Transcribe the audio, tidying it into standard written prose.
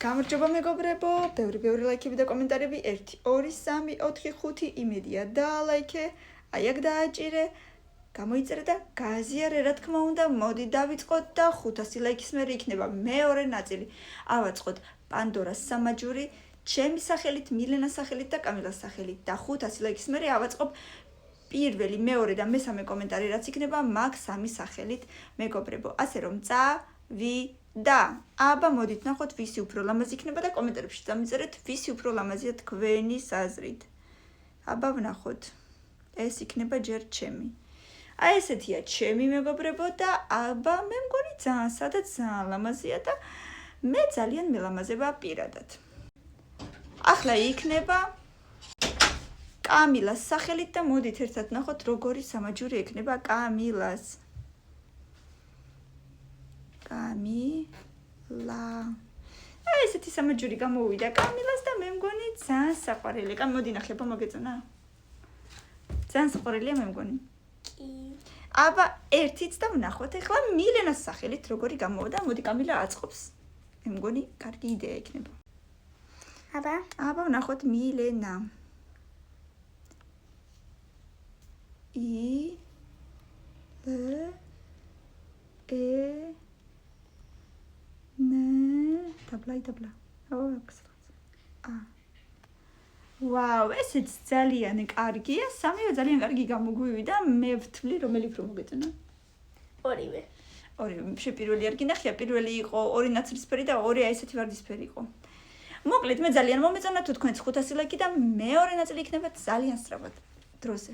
გამარჯობა მეგობრებო, ბევრი ლაიქები და კომენტარები 1 2 3 4 5 იმედია დაალაიქე, აი აქ დააჭირე, გამოიწერე და გააზიარე რა თქმა უნდა, მოდი დავიწყოთ და 500 ლაიქის მერე იქნება მეორე ნაწილი. ავაწყოთ პანდორას სამაჯური, ჩემი სახელით, მილენას სახელით და კამილას სახელით და 500 ლაიქის მერე ავაწყობ პირველი, მეორე და მესამე კომენტარი რაც იქნება მაგ სამი სახელით მეგობრებო. ასე რომ და აბა მოდით ნახოთ ვისი უფრო ლამაზი იქნება და კომენტარებში დამიწერეთ ვისი უფრო ლამაზია თქვენი აზრით. აბა ვნახოთ. ეს იქნება ჯერ ჩემი. აი ესეთია ჩემი მეგობრებო და აბა მე მგონი სადაც ძალიან ლამაზია და მე ძალიან მელამაზება პირადად. ახლა იქნება კამილას სახელით და მოდით ერთად ნახოთ როგორი სამაჯური ექნება კამილას. კამილა. აი ესეთი სამაჯური გამოვიდა კამილას და მე მგონი ძალიან საყვარელი. მოდი ნახება მოგეწონა. ძალიან საყვარელია მე მგონი. კი. აბა ერთიც და ვნახოთ ახლა მილენას სახელით როგორი გამოვიდა. მოდი კამილა აწყობს. მე მგონი კარგი იდეა იქნება. აბა ვნახოთ მილენა. დაბლა. ვაუ, ესეც ძალიან კარგია. სამივე ძალიან კარგი გამოგვივიდა. მე ვთვლი რომელი უფრო მოგეწონა? ორივე. პირველი არ გინახია, პირველი იყო ორი ნაცრისფერი და ორი აი ესეთი ვარდისფერი იყო. მოკლედ მე ძალიან მომეწონა თუ თქვენც 500 ლაიქი და მეორე ნაწილი იქნება ძალიან სწრაფად დროზე.